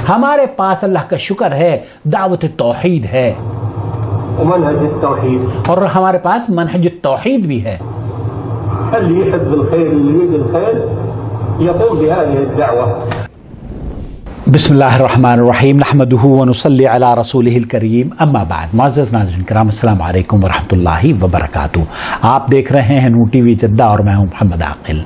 ہمارے پاس اللہ کا شکر ہے دعوت توحید ہے ومنهج التوحید، اور ہمارے پاس منہج التوحید بھی ہے. اللي يحب الخير اللي يريد الخير يقوم بهذه الدعوة. بسم اللہ الرحمن الرحیم نحمده ونصلی علی رسولہ الکریم اما بعد. معزز ناظرین کرام السلام علیکم ورحمۃ اللہ وبرکاتہ. آپ دیکھ رہے ہیں نور ٹی وی جدہ اور میں ہوں محمد عاقل.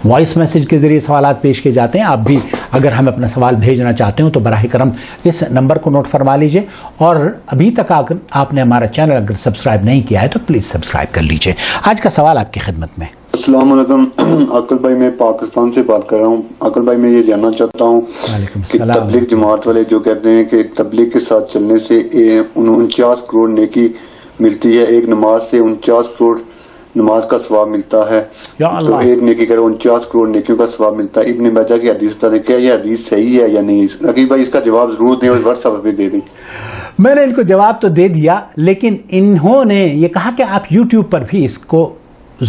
وائس میسج کے ذریعے سوالات پیش کیے جاتے ہیں. آپ بھی اگر ہمیں اپنا سوال بھیجنا چاہتے ہوں تو براہ کرم اس نمبر کو نوٹ فرما لیجئے، اور ابھی تک آپ نے ہمارا چینل اگر سبسکرائب نہیں کیا ہے تو پلیز سبسکرائب کر لیجئے. آج کا سوال آپ کی خدمت میں. السلام علیکم عاقل بھائی، میں پاکستان سے بات کر رہا ہوں. عاقل بھائی میں یہ جاننا چاہتا ہوں کہ تبلیغ جماعت والے جو کہتے ہیں کہ تبلیغ کے ساتھ چلنے سے 49 کروڑ نیکی ملتی ہے، ایک نماز سے 49 کروڑ نماز کا ثواب ملتا ہے، تو ایک نیکی کرے 49 کروڑ نیکیوں کا ثواب ملتا ہے. ابن ماجہ کی حدیث بتا دیں کیا یہ حدیث صحیح ہے یا نہیں؟ عقیل بھائی اس کا جواب ضرور دیں اور واٹس ایپ پہ دے دیں. میں نے ان کو جواب تو دے دیا، لیکن انہوں نے یہ کہا کہ آپ یوٹیوب پر بھی اس کو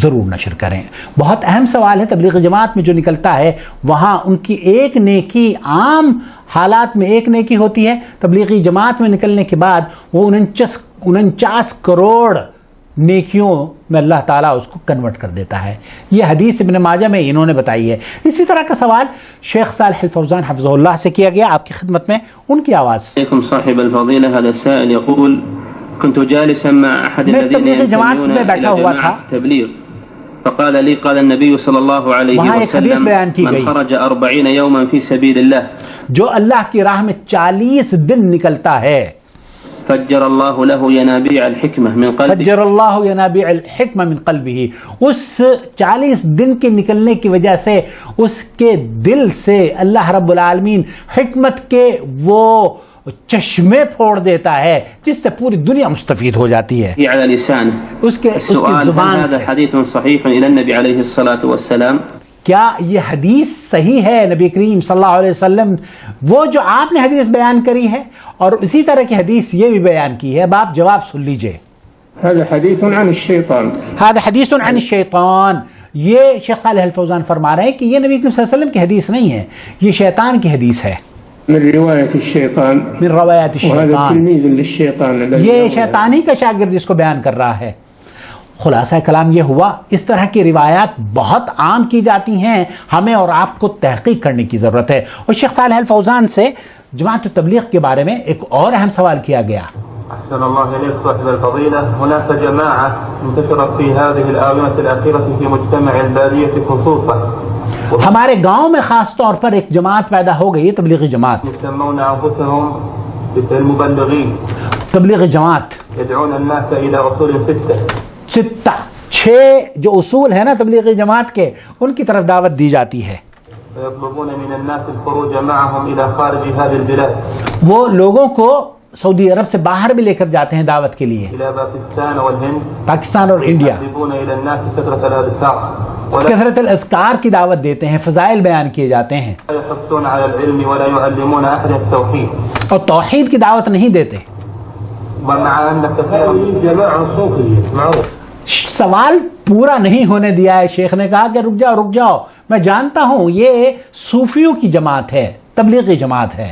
ضرور نشر کریں. بہت اہم سوال ہے. تبلیغ جماعت میں جو نکلتا ہے وہاں ان کی ایک نیکی عام حالات میں ایک نیکی ہوتی ہے، تبلیغی جماعت میں نکلنے کے بعد وہ 49 کروڑ نیکیوں میں اللہ تعالیٰ اس کو کنورٹ کر دیتا ہے. یہ حدیث ابن ماجہ میں انہوں نے بتائی ہے. اسی طرح کا سوال شیخ صالح الفوزان حفظہ اللہ سے کیا گیا، آپ کی خدمت میں ان کی آواز. صاحب الفضیلہ هذا السائل يقول كنت جالسا مع احد الذين ينتمون الى جماعة التبليغ فقال لي قال النبي صلى الله عليه وسلم من خرج 40 يوما في سبيل الله، جو اللہ کی راہ میں 40 دن نکلتا ہے، فجر الله له ينابيع الحكمة من قلبه، فجر اللہ ينابيع الحكمة من قلبه. اس 40 دن کے نکلنے کی وجہ سے اس کے دل سے اللہ رب العالمین حکمت کے وہ چشمے پھوڑ دیتا ہے جس سے پوری دنیا مستفید ہو جاتی ہے. على لسانه اس کی زبان سے. هذا حديث صحيح الى النبي عليه الصلاة والسلام، کیا یہ حدیث صحیح ہے نبی کریم صلی اللہ علیہ وسلم وہ جو آپ نے حدیث بیان کری ہے؟ اور اسی طرح کی حدیث یہ بھی بیان کی ہے. اب آپ جواب سن لیجئے. هذا حديث عن الشيطان، هذا حدیث عن الشیطان. یہ شیخ صالح الفوزان فرما رہے ہیں کہ یہ نبی کریم صلی اللہ علیہ وسلم کی حدیث نہیں ہے، یہ شیطان کی حدیث ہے. من روایت الشیطان، من روایت الشیطان. وهذا تلميذ للشيطان، یہ شیطانی کا شاگرد اس کو بیان کر رہا ہے. خلاصہ کلام یہ ہوا، اس طرح کی روایات بہت عام کی جاتی ہیں، ہمیں اور آپ کو تحقیق کرنے کی ضرورت ہے. اور شیخ صالح الفوزان سے جماعت التبلیغ کے بارے میں ایک اور اہم سوال کیا گیا. أحسن الله إليك صاحب الفضيلة. هناك جماعة انتشرت في هذه الآونة الأخيرة في مجتمع البادية خصوصا، ہمارے گاؤں میں خاص طور پر ایک جماعت پیدا ہو گئی ہے، تبلیغی جماعت. يسمون أنفسهم بالمبلغين، تبلیغی جماعت يدعون الناس إلى أصول 6 جو اصول ہیں نا تبلیغی جماعت کے، ان کی طرف دعوت دی جاتی ہے. ويطلبون من الناس الخروج معهم إلى خارج هذه البلاد، وہ لوگوں کو سعودی عرب سے باہر بھی لے کر جاتے ہیں دعوت کے لیے، إلى باكستان والهند، پاکستان اور انڈیا. يحببون إلى الناس كثرة الأذكار، کثرت الاذکار کی دعوت دیتے ہیں، فضائل بیان کیے جاتے ہیں، ولا يحثون على العلم ولا يعلمون أحد التوحيد، اور توحید کی دعوت نہیں دیتے. ومع أن كثيرا من جماعة صوفية معروف. سوال پورا نہیں ہونے دیا ہے. شیخ نے کہا کہ رک جاؤ، میں جانتا ہوں یہ صوفیوں کی جماعت ہے، تبلیغی جماعت ہے.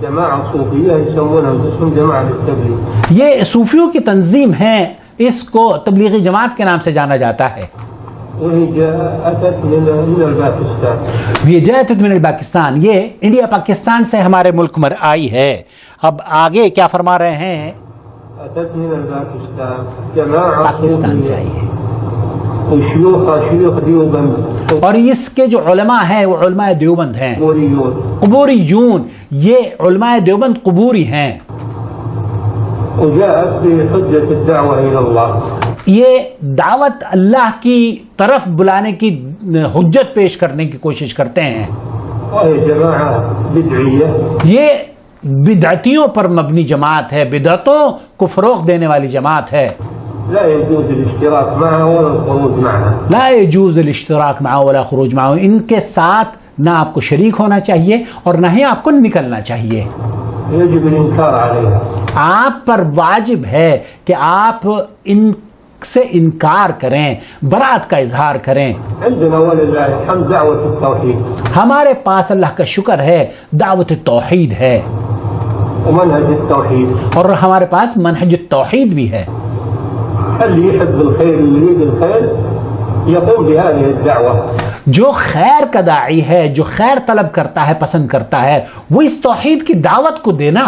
جماعة صوفية يسمون أنفسهم جماعة التبليغ، یہ صوفیوں کی تنظیم ہے، اس کو تبلیغی جماعت کے نام سے جانا جاتا ہے. وهي أتت من الباكستان، یہ جاءت من الباکستان، یہ انڈیا پاکستان سے ہمارے ملک میں آئی ہے. اب آگے کیا فرما رہے ہیں؟ أتت من الباكستان جماعة پاکستان سے آئی ہے، شيوخ دیوبند، اور اس کے جو علماء ہیں وہ علماء دیوبند ہیں، قبوريون، قبوریون. یہ علماء دیوبند قبوری ہیں. وجاءت بحجة الدعوة إلى الله، یہ دعوت اللہ کی طرف بلانے کی حجت پیش کرنے کی کوشش کرتے ہیں. وهي جماعة بدعية، یہ بدعتیوں پر مبنی جماعت ہے، بدعتوں کو فروغ دینے والی جماعت ہے. لا يجوز الاشتراك معها ولا الخروج معها، لا يجوز الاشتراک معه ولا خروج معه. ان کے ساتھ نہ آپ کو شریک ہونا چاہیے اور نہ ہی آپ کو نکلنا چاہیے. يجب الإنكار عليها، آپ پر واجب ہے کہ آپ ان سے انکار کریں، برات کا اظہار کریں. عندنا وللہ الحمد دعوت التوحید، ہمارے پاس اللہ کا شکر ہے دعوت توحید ہے، ومنهج التوحید، اور ہمارے پاس منہج التوحید بھی ہے. اللي يحب الخير يريد الخير يقوم بهذه الدعوة. جو خیر کا داعی ہے، جو خیر طلب کرتا ہے، پسند کرتا ہے، وہ اس توحید کی دعوت کو دینا.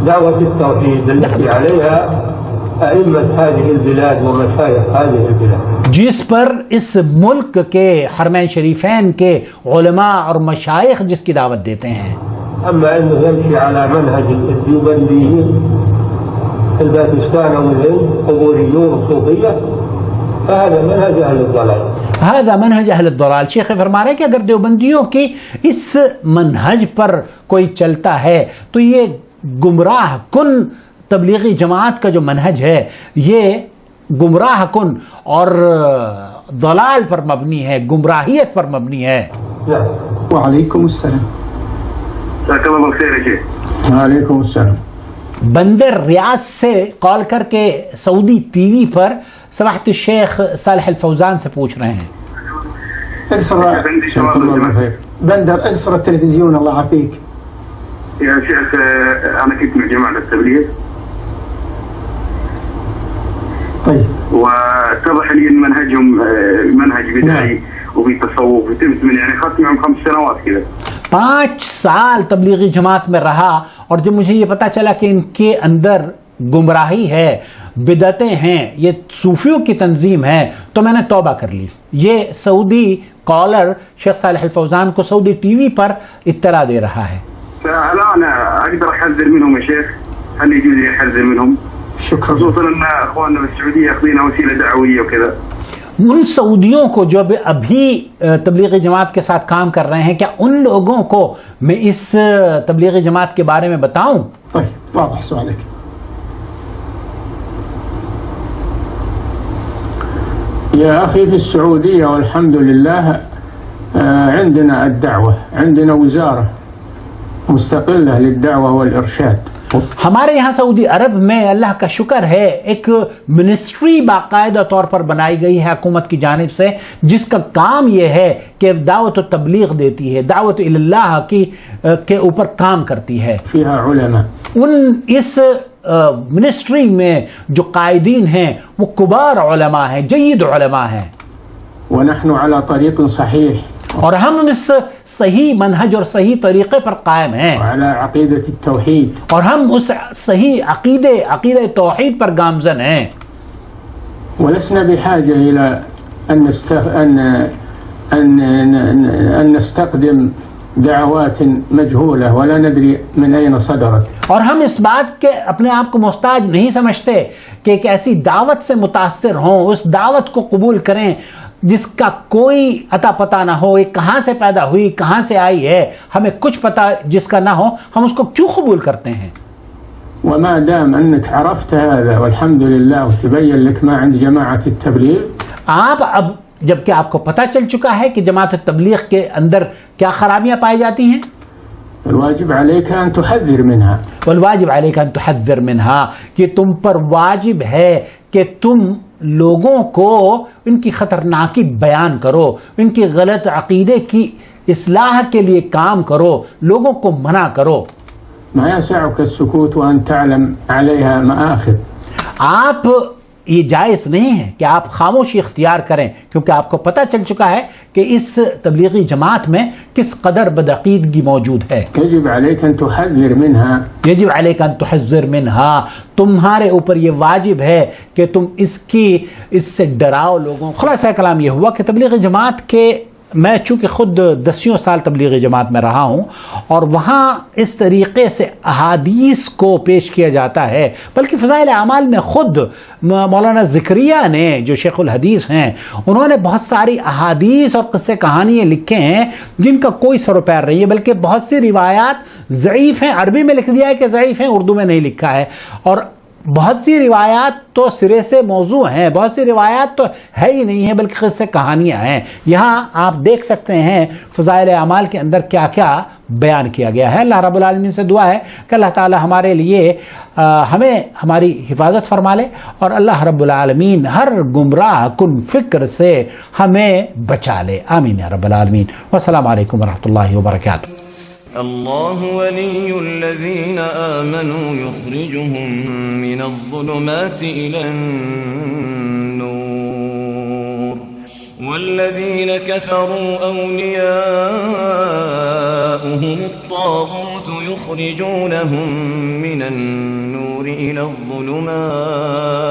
دعوة التوحید التي عليها أئمة هذه البلاد ومشايخ هذه البلاد، جس پر اس ملک کے حرمین شریفین کے علماء اور مشائخ جس کی دعوت دیتے ہیں. أما أنه يمشي على منهج الديوبنديين في الباكستان والهند قبوريون صوفية، فهذا منهج أهل الضلال. هذا منہج اہل الضلال. شیخ فرما رہے ہیں کہ اگر دیوبندیوں کی اس منہج پر کوئی چلتا ہے تو یہ گمراہ کن تبلیغی جماعت کا جو منہج ہے یہ گمراہ کن اور ضلال پر مبنی ہے، گمراہیت پر مبنی ہے. وعلیکم السلام. جزاک اللہ خیر ہے شیخ. وعلیکم السلام. بندر ریاض سے کال کر کے سعودی ٹی وی پر سماحت الشیخ صالح الفوزان سے پوچھ رہے ہیں. بندر اقصر التلفزيون الله يعافيك. يا شيخ أنا كنت من جماعة التبليغ. طيب. واتضح لي أن منهجهم منهج بدعي وبتصوف وتمت من يعني خدت معهم 5 سنوات كذا. 5 سال تبلیغی جماعت میں رہا، اور جب مجھے یہ پتا چلا کہ ان کے اندر گمراہی ہے، بدعتیں ہیں، یہ صوفیوں کی تنظیم ہے، تو میں نے توبہ کر لی. یہ سعودی کالر شیخ صالح الفوزان کو سعودی ٹی وی پر اطلاع دے رہا ہے. فالآن أقدر أحذر منهم يا شيخ؟ هل يجوز لي أحذر منهم؟ شكرا. خصوصا أن أخواننا في السعودية يأخذونها وسيلة دعوية وكذا. ان سعودیوں کو جو ابھی تبلیغی جماعت کے ساتھ کام کر رہے ہیں، کیا ان لوگوں کو میں اس تبلیغی جماعت کے بارے میں بتاؤں؟ طيب واضح سؤالك. يا أخي في السعودية والحمد لله عندنا الدعوة، عندنا وزارة مستقلة للدعوة والإرشاد. ہمارے یہاں سعودی عرب میں اللہ کا شکر ہے ایک منسٹری باقاعدہ طور پر بنائی گئی ہے حکومت کی جانب سے، جس کا کام یہ ہے کہ دعوت و تبلیغ دیتی ہے، دعوت اللہ کے اوپر کام کرتی ہے. فيها علماء. اس منسٹری میں جو قائدین ہیں وہ کبار علماء ہیں، جید علماء ہیں. ونحن على طريق صحيح. اور ہم اس صحیح منہج اور صحیح طریقے پر قائم ہیں، وعلى عقيدة التوحيد. اور ہم اس صحیح عقیدہ توحید پر گامزن ہیں. ولسنا بحاجة إلى أن نستقدم دعوات مجهولة ولا ندري من أين صدرت. اور ہم اس بات کے اپنے آپ کو محتاج نہیں سمجھتے کہ ایک ایسی دعوت سے متاثر ہوں، اس دعوت کو قبول کریں جس کا کوئی عطا پتہ نہ ہو، یہ کہاں سے پیدا ہوئی، کہاں سے آئی ہے، ہمیں کچھ پتہ جس کا نہ ہو، ہم اس کو کیوں قبول کرتے ہیں؟ وما دام أنك عرفت هذا والحمد لله وتبين لك ما عند جماعة التبليغ. آپ اب جبکہ آپ کو پتہ چل چکا ہے کہ جماعت تبلیغ کے اندر کیا خرابیاں پائی جاتی ہیں، الواجب عليك أن تحذر منها. والواجب عليك أن تحذر منها، کہ تم پر واجب ہے کہ تم لوگوں کو ان کی خطرناکی بیان کرو، ان کی غلط عقیدے کی اصلاح کے لیے کام کرو، لوگوں کو منع کرو. ما يسعك السكوت وأن تعلم عليها مآخذ. آپ یہ جائز نہیں ہے کہ آپ خاموشی اختیار کریں، کیونکہ آپ کو پتہ چل چکا ہے کہ اس تبلیغی جماعت میں کس قدر بدعقیدگی موجود ہے. يجب عليك أن تحذر منها. يجب عليك أن تحذر منها، تمہارے اوپر یہ واجب ہے کہ تم اس سے ڈراؤ لوگوں. خلاصہ کلام یہ ہوا کہ تبلیغی جماعت کے میں چونکہ خود 10 سال تبلیغی جماعت میں رہا ہوں، اور وہاں اس طریقے سے احادیث کو پیش کیا جاتا ہے، بلکہ فضائل اعمال میں خود مولانا زکریا نے جو شیخ الحدیث ہیں، انہوں نے بہت ساری احادیث اور قصے کہانیاں لکھے ہیں جن کا کوئی سر و پیر نہیں ہے، بلکہ بہت سی روایات ضعیف ہیں، عربی میں لکھ دیا ہے کہ ضعیف ہیں، اردو میں نہیں لکھا ہے. اور بہت سی روایات تو سرے سے موضوع ہیں، بہت سی روایات تو ہے ہی نہیں ہیں بلکہ قصے کہانیاں ہیں. یہاں آپ دیکھ سکتے ہیں فضائل اعمال کے اندر کیا کیا بیان کیا گیا ہے. اللہ رب العالمین سے دعا ہے کہ اللہ تعالی ہمارے لیے ہمیں ہماری حفاظت فرما لے اور اللہ رب العالمین ہر گمراہ کن فکر سے ہمیں بچا لے. آمین یا رب العالمین. والسلام علیکم ورحمۃ اللہ وبرکاتہ. الله ولي الذين آمنوا يخرجهم من الظلمات إلى النور والذين كفروا أولياؤهم الطاغوت يخرجونهم من النور إلى الظلمات